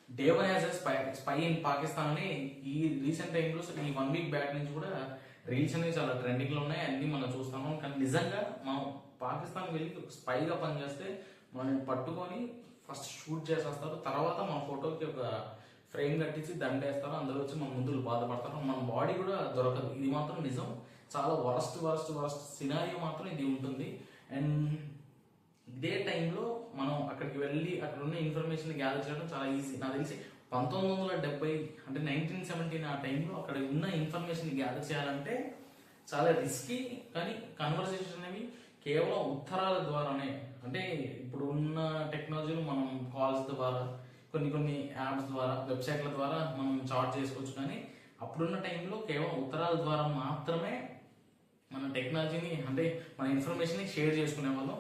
Devine as spy in Pakistan అని ఈ recent టైంలో ఈ 1 వీక్ బ్యాక్ నుంచి కూడా రీల్స్ అనేవి చాలా ట్రెండింగ్ లో ఉన్నాయి, అన్ని మనం చూస్తాము. కానీ నిజంగా మనం పాకిస్తాన్ వెళ్ళి స్పైగా పనిచేస్తే మనం పట్టుకొని ఫస్ట్ షూట్ చేసేస్తారు, తర్వాత మన ఫోటోకి ఒక ఫ్రేమ్ కట్టించి దండేస్తారు, అందరూ వచ్చి మన ముందు బాధపడతారు, మన బాడీ కూడా దొరకదు. ఇది మాత్రం నిజం. చాలా వరస్ట్ సినారియో మాత్రం ఇది ఉంటుంది. అండ్ ఇదే టైంలో మనం అక్కడికి వెళ్ళి అక్కడ ఉన్న ఇన్ఫర్మేషన్ గ్యాదర్ చేయడం చాలా ఈజీ. నాకు తెలిసి 1970 అంటే 1917 ఆ టైంలో అక్కడ ఉన్న ఇన్ఫర్మేషన్ గ్యాదర్ చేయాలంటే చాలా రిస్కీ. కానీ కన్వర్సేషన్ అనేవి కేవలం ఉత్తరాల ద్వారానే, అంటే ఇప్పుడు ఉన్న టెక్నాలజీలు మనం కాల్స్ ద్వారా కొన్ని యాప్స్ ద్వారా వెబ్సైట్ల ద్వారా మనం చాట్ చేసుకోవచ్చు. కానీ అప్పుడున్న టైంలో కేవలం ఉత్తరాల ద్వారా మాత్రమే మన టెక్నాలజీని అంటే మన ఇన్ఫర్మేషన్ షేర్ చేసుకునే వాళ్ళం.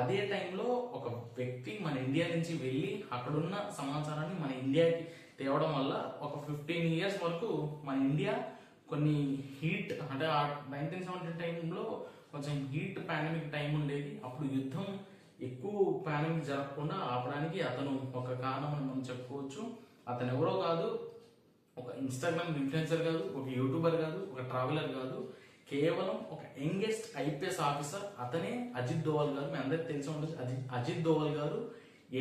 అదే టైంలో ఒక వ్యక్తి మన ఇండియా నుంచి వెళ్ళి అక్కడున్న సమాచారాన్ని మన ఇండియాకి తేవడం వల్ల ఒక 15 years వరకు మన ఇండియా కొన్ని హీట్ అంటే ఆ 1970 టైంలో కొంచెం హీట్ పాండమిక్ టైం ఉండేది. అప్పుడు యుద్ధం ఎక్కువ పాండమిక్ జరగకుండా ఆపడానికి అతను ఒక కారణం అని మనం చెప్పుకోవచ్చు. అతను ఎవరో కాదు, ఒక ఇన్స్టాగ్రామ్ ఇన్ఫ్లుయెన్సర్ కాదు, ఒక యూట్యూబర్ కాదు, ఒక ట్రావెలర్ కాదు, కేవలం ఒక యంగెస్ట్ IPS ఆఫీసర్. అతనే అజిత్ దోవల్ గారు. మీ అందరికి తెలిసి ఉండొచ్చు. అజిత్ దోవల్ గారు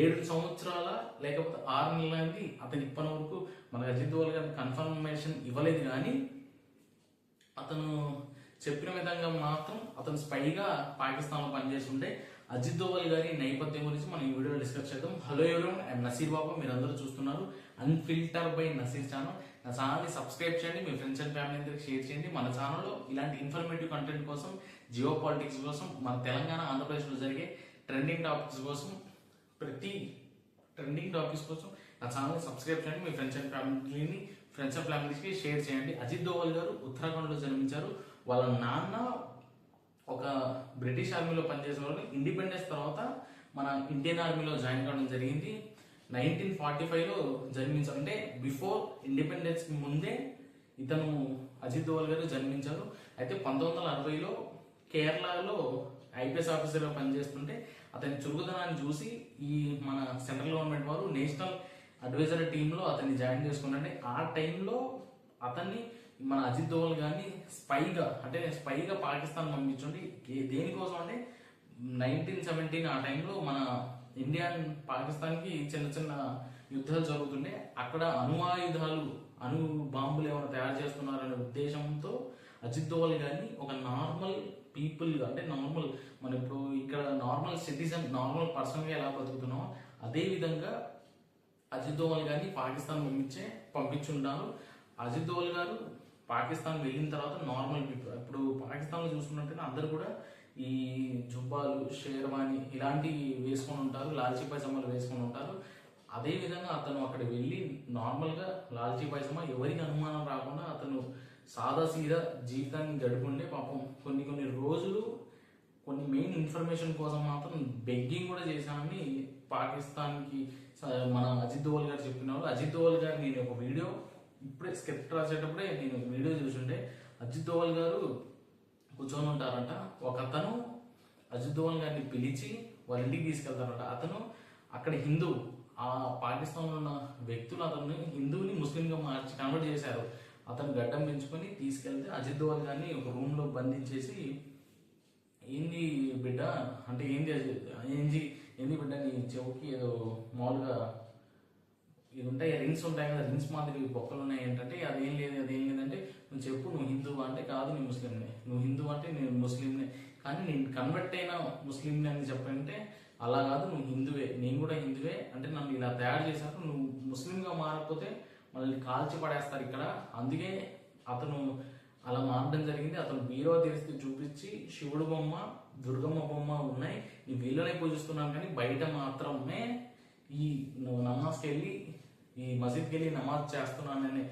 7 సంవత్సరాల లేకపోతే 6 నెలలకి అతను ఇప్పటి వరకు మనకు అజిత్ దోవల్ గారిని కన్ఫర్మేషన్ ఇవ్వలేదు. కానీ అతను చెప్పిన విధంగా మాత్రం అతను స్పైగా పాకిస్తాన్ లో పనిచేస్తుంటే అజిత్ దోవల్ గారి నేపథ్యం గురించి మనం ఈ వీడియోలో డిస్కస్ చేద్దాం. హలో ఎవరీవన్, అండ్ నసీర్ బాబు. మీరు అందరూ చూస్తున్నారు అన్ఫిల్టర్ బై నసీర్ ఛానల్. నా ఛానల్ని సబ్స్క్రైబ్ చేయండి, మీ ఫ్రెండ్స్ అండ్ ఫ్యామిలీ అందరికి షేర్ చేయండి. మన ఛానల్లో ఇలాంటి ఇన్ఫర్మేటివ్ కంటెంట్ కోసం, జియో పాలిటిక్స్ కోసం, మన తెలంగాణ ఆంధ్రప్రదేశ్లో జరిగే ట్రెండింగ్ టాపిక్స్ కోసం, ప్రతి ట్రెండింగ్ టాపిక్స్ కోసం నా ఛానల్ని సబ్స్క్రైబ్ చేయండి. మీ ఫ్రెండ్స్ అండ్ ఫ్యామిలీకి షేర్ చేయండి. అజిత్ దోవల్ గారు ఉత్తరాఖండ్లో జన్మించారు. వాళ్ళ నాన్న ఒక బ్రిటిష్ ఆర్మీలో పనిచేసే వాళ్ళు. ఇండిపెండెన్స్ తర్వాత మన ఇండియన్ ఆర్మీలో జాయిన్ కావడం జరిగింది. 1945లో జన్మించారు. అంటే బిఫోర్ ఇండిపెండెన్స్ కి ముందే ఇతను అజిత్ దోవల్ గారు జన్మించారు. అయితే 1960లో కేరళలో IPS ఆఫీసర్గా పనిచేస్తుంటే అతని చురుకుదనాన్ని చూసి ఈ మన సెంట్రల్ గవర్నమెంట్ వారు నేషనల్ అడ్వైజరీ టీంలో అతన్ని జాయిన్ చేసుకున్నారంటే ఆ టైంలో అతన్ని మన అజిత్ దోవల్ గారిని స్పైగా పాకిస్తాన్ పంపించండి. దేనికోసం అంటే 1917 ఆ టైంలో మన ఇండియా పాకిస్తాన్ కి చిన్న యుద్ధాలు జరుగుతుండే. అక్కడ అణు బాంబులు ఏమైనా తయారు చేస్తున్నారనే ఉద్దేశంతో అజిత్ దోవల్ గారిని ఒక నార్మల్ పీపుల్ అంటే నార్మల్ మన ఇప్పుడు ఇక్కడ నార్మల్ సిటిజన్ నార్మల్ పర్సన్ గా ఎలా బతుకుతున్నామో అదే విధంగా అజిత్ దోవల్ గారిని పాకిస్తాన్ పంపించుంటారు. అజిత్ దోవల్ గారు పాకిస్తాన్ వెళ్ళిన తర్వాత నార్మల్ పీపుల్ ఇప్పుడు పాకిస్తాన్ లో చూసుకున్నట్టు అందరు కూడా ఈ జుబ్బాలు, షేర్వాణి ఇలాంటివి వేసుకొని ఉంటారు, లాల్చీ పైజామాలు వేసుకొని ఉంటారు. అదే విధంగా అతను అక్కడ వెళ్ళి నార్మల్ గా లాల్చీ పైజామా ఎవరికి అనుమానం రాకుండా అతను సాదా సీదా జీవితాన్ని గడుపుండే. పాపం కొన్ని రోజులు కొన్ని మెయిన్ ఇన్ఫర్మేషన్ కోసం మాత్రం బెగ్గింగ్ కూడా చేశానని పాకిస్తాన్ కి మన అజిత్ దోవల్ గారు చెప్పినారు. అజిత్ దోవల్ గారు నేను ఒక వీడియో ఇప్పుడే స్క్రిప్ట్ రాసేటప్పుడే నేను వీడియో చూసుంటే అజిత్ దోవల్ గారు కూర్చొని ఉంటారంట. ఒక అతను అజిత్ దోవల్ గారిని పిలిచి వాళ్ళ ఇంటికి తీసుకెళ్తారంట. అతను అక్కడ హిందూ, ఆ పాకిస్తాన్ లో ఉన్న వ్యక్తులు అతను హిందువుని ముస్లింగా మార్చి కన్వర్ట్ చేశారు. అతను గడ్డం పెంచుకొని తీసుకెళ్తే అజిత్ దోవల్ గారిని ఒక రూమ్ లో బంధించేసి ఏంది బిడ్డ అంటే ఏంది బిడ్డ నీ చెవుకి ఏదో మామూలుగా ఇది ఉంటాయి రింగ్స్ ఉంటాయి కదా, రింగ్స్ మాదిరి బొక్కలు ఉన్నాయి ఏంటంటే అదేం లేదంటే నువ్వు చెప్పు, నువ్వు హిందువు అంటే కాదు నేను ముస్లింనే, నువ్వు హిందువు అంటే నేను ముస్లింనే, కానీ నేను కన్వర్ట్ అయిన ముస్లింని అని చెప్పంటే అలా కాదు, నువ్వు హిందువే, నేను కూడా హిందువే, అంటే నన్ను ఇలా తయారు చేశారు, నువ్వు ముస్లింగా మారకపోతే మనల్ని కాల్చి పడేస్తారు ఇక్కడ, అందుకే అతను అలా మారడం జరిగింది. అతను బీరో తెరిచి చూపించి శివుడు బొమ్మ, దుర్గమ్మ బొమ్మ ఉన్నాయి, నీ వీళ్ళనే పూజిస్తున్నాను కానీ బయట మాత్రమే ఈ నమాజ్కి వెళ్ళి ఈ మసీద్కి వెళ్ళి నమాజ్ చేస్తున్నానని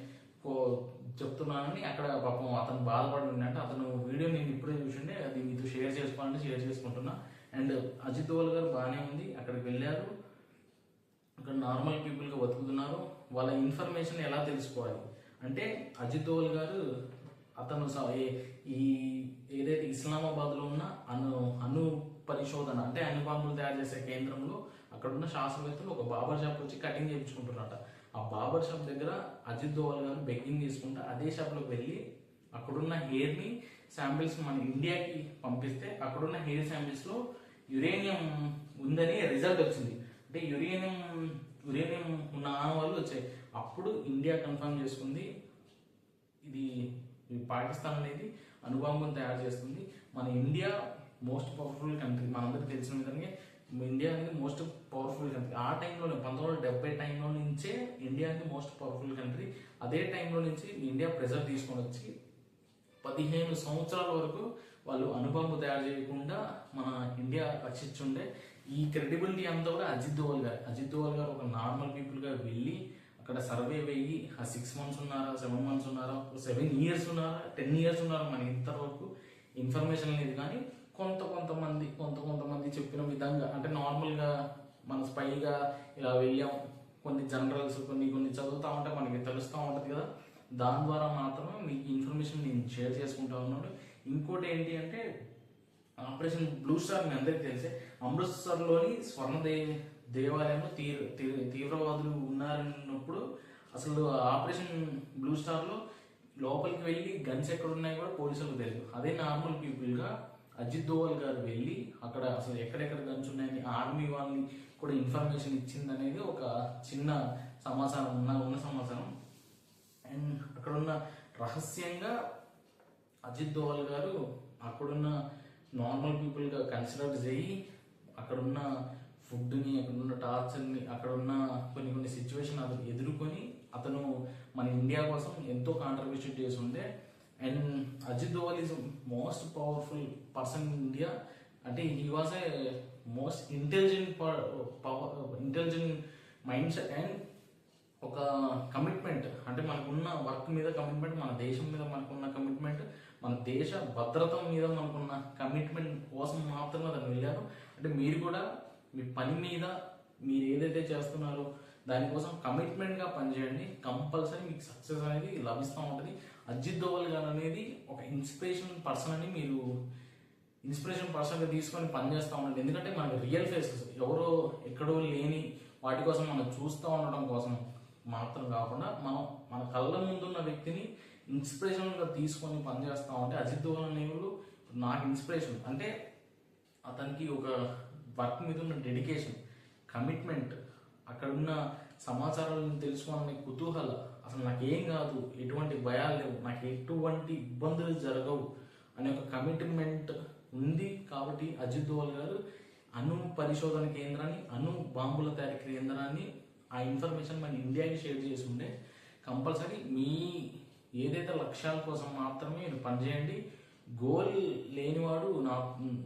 చెప్తున్నానని అక్కడ పాపం అతను బాధపడిందంటే అతను వీడియో నేను ఇప్పుడే చూసిండే, అది మీతో షేర్ చేసుకుంటున్నా. అండ్ అజిత్ దోవల్ గారు బాగానే ఉంది, అక్కడికి వెళ్ళారు, అక్కడ నార్మల్ పీపుల్గా బతుకుతున్నారు. వాళ్ళ ఇన్ఫర్మేషన్ ఎలా తెలుసుకోవాలి అంటే అజిత్ దోవల్ గారు అతను ఈ ఏదైతే ఇస్లామాబాద్లో ఉన్న అణు పరిశోధన అంటే అణు బాంబులు తయారు చేసే కేంద్రంలో అక్కడ ఉన్న శాస్త్రవేత్తలు ఒక బాబర్ షాప్ వచ్చి కటింగ్ చేయించుకుంటున్నట. ఆ బాబర్ షాప్ దగ్గర అజిత్ దోవల్ గారు బెగ్గింగ్ తీసుకుంటే అదే షాప్లోకి వెళ్ళి అక్కడున్న హెయిర్ని శాంపిల్స్ మన ఇండియాకి పంపిస్తే అక్కడున్న హెయిర్ శాంపిల్స్లో యురేనియం ఉందని రిజల్ట్ వచ్చింది. అంటే యురేనియం ఉన్న ఆనవాళ్ళు వచ్చాయి. అప్పుడు ఇండియా కన్ఫర్మ్ చేసుకుంది ఇది పాకిస్తాన్ అనేది అణుబాంబును తయారు చేస్తుంది. మన ఇండియా మోస్ట్ పవర్ఫుల్ కంట్రీ, మనందరికీ తెలిసిన విధంగా ఇండియా అనేది మోస్ట్ పవర్ఫుల్ కంట్రీ. ఆ టైంలోనే 1970 టైంలో నుంచే ఇండియా అనేది మోస్ట్ పవర్ఫుల్ కంట్రీ. అదే టైంలో నుంచి ఇండియా ప్రెజర్ తీసుకొని వచ్చి 15 సంవత్సరాల వరకు వాళ్ళు అణుబాంబు తయారు చేయకుండా మన ఇండియా రక్షించుండే. ఈ క్రెడిబిలిటీ అంతా కూడా అజిత్ దోవల్ గారు ఒక నార్మల్ పీపుల్గా వెళ్ళి అక్కడ సర్వే వెయ్యి ఆ 6 months ఉన్నారా, 7 months ఉన్నారా, 7 years ఉన్నారా, 10 years ఉన్నారా, మనకి ఇంతవరకు ఇన్ఫర్మేషన్ లేదు. కానీ కొంతమంది చెప్పిన విధంగా అంటే నార్మల్గా మన స్పైగా ఇలా వెళ్ళాం, కొన్ని జనరల్స్ కొన్ని చదువుతూ ఉంటే మనకి తెలుస్తూ ఉంటుంది కదా, దాని ద్వారా మాత్రమే మీకు ఇన్ఫర్మేషన్ నేను షేర్ చేసుకుంటా ఉన్నాను. ఇంకోటి ఏంటి అంటే ఆపరేషన్ బ్లూ స్టార్ మీ అందరికీ తెలిసే, అమృత్సర్లోని స్వర్ణ దేవాలయంలో తీవ్రవాదులు ఉన్నారన్నప్పుడు అసలు ఆపరేషన్ బ్లూ స్టార్లో లోపలికి వెళ్ళి గన్స్ ఎక్కడ ఉన్నాయో కూడా పోలీసులకు తెలియదు. అదే నార్మల్ పీపుల్గా అజిత్ దోవల్ గారు వెళ్ళి అక్కడ అసలు ఎక్కడెక్కడ గన్స్ ఉన్నాయని ఆర్మీ వాళ్ళని కూడా ఇన్ఫర్మేషన్ ఇచ్చింది అనేది ఒక చిన్న సమాచారం ఉన్న సమాచారం. అండ్ అక్కడున్న రహస్యంగా అజిత్ దోవల్ గారు అక్కడున్న నార్మల్ పీపుల్గా కన్సిడర్ చేయి అక్కడున్న ఫుడ్ని, అక్కడున్న టార్చర్ని, అక్కడున్న కొన్ని సిచ్యువేషన్ అతను ఎదుర్కొని అతను మన ఇండియా కోసం ఎంతో కాంట్రిబ్యూషన్ చేసి ఉండే. And Ajit Doval is most powerful person in India. అంటే he was a most intelligent mind set and ఒక కమిట్మెంట్. అంటే మనకున్న వర్క్ మీద కమిట్మెంట్, మన దేశం మీద మనకున్న కమిట్మెంట్, మన దేశ భద్రత మీద మనకున్న కమిట్మెంట్ కోసం మాత్రమే అతను వెళ్ళారు. అంటే మీరు కూడా మీ పని మీద మీరు ఏదైతే చేస్తున్నారో దానికోసం కమిట్మెంట్గా పనిచేయండి, కంపల్సరీ మీకు సక్సెస్ అనేది లభిస్తూ ఉంటుంది. అజిత్ దోవల్ గారు అనేది ఒక ఇన్స్పిరేషన్ పర్సన్గా తీసుకొని పనిచేస్తూ ఉండండి. ఎందుకంటే మనకి రియల్ ఫేసెస్ ఎవరో ఎక్కడో లేని వాటి కోసం మనం చూస్తూ ఉండడం కోసం మాత్రం కాకుండా మనం మన కళ్ళ ముందున్న వ్యక్తిని ఇన్స్పిరేషన్గా తీసుకొని పనిచేస్తూ ఉంటే అజిత్ దోవల్ అనేవాళ్ళు నాకు ఇన్స్పిరేషన్. అంటే అతనికి ఒక వర్క్ మీద ఉన్న డెడికేషన్, కమిట్మెంట్, అక్కడ ఉన్న సమాచారాలను తెలుసుకోవాలనే కుతూహల, అసలు నాకేం కాదు, ఎటువంటి భయాలు లేవు, నాకు ఎటువంటి ఇబ్బందులు జరగవు అనే ఒక కమిట్మెంట్ ఉంది. కాబట్టి అజిత్ దోవల్ గారు అణు పరిశోధన కేంద్రాన్ని, అణు బాంబుల తయారీ కేంద్రాన్ని ఆ ఇన్ఫర్మేషన్ మన ఇండియాకి షేర్ చేసి ఉండే. కంపల్సరీ మీ ఏదైతే లక్ష్యాల కోసం మాత్రమే మీరు పనిచేయండి. గోల్ లేనివాడు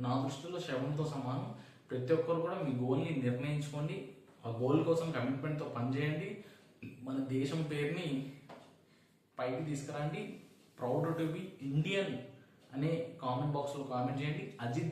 నా దృష్టిలో శవంతో సమానం. ప్రతి ఒక్కరు కూడా మీ గోల్ని నిర్ణయించుకోండి, ఆ గోల్ కోసం కమిట్మెంట్తో పనిచేయండి, మన దేశం పేరుని పైకి తీసుకురండి. ప్రౌడ్ టు బి ఇండియన్ అనే కామెంట్ బాక్స్లో కామెంట్ చేయండి. అజిత్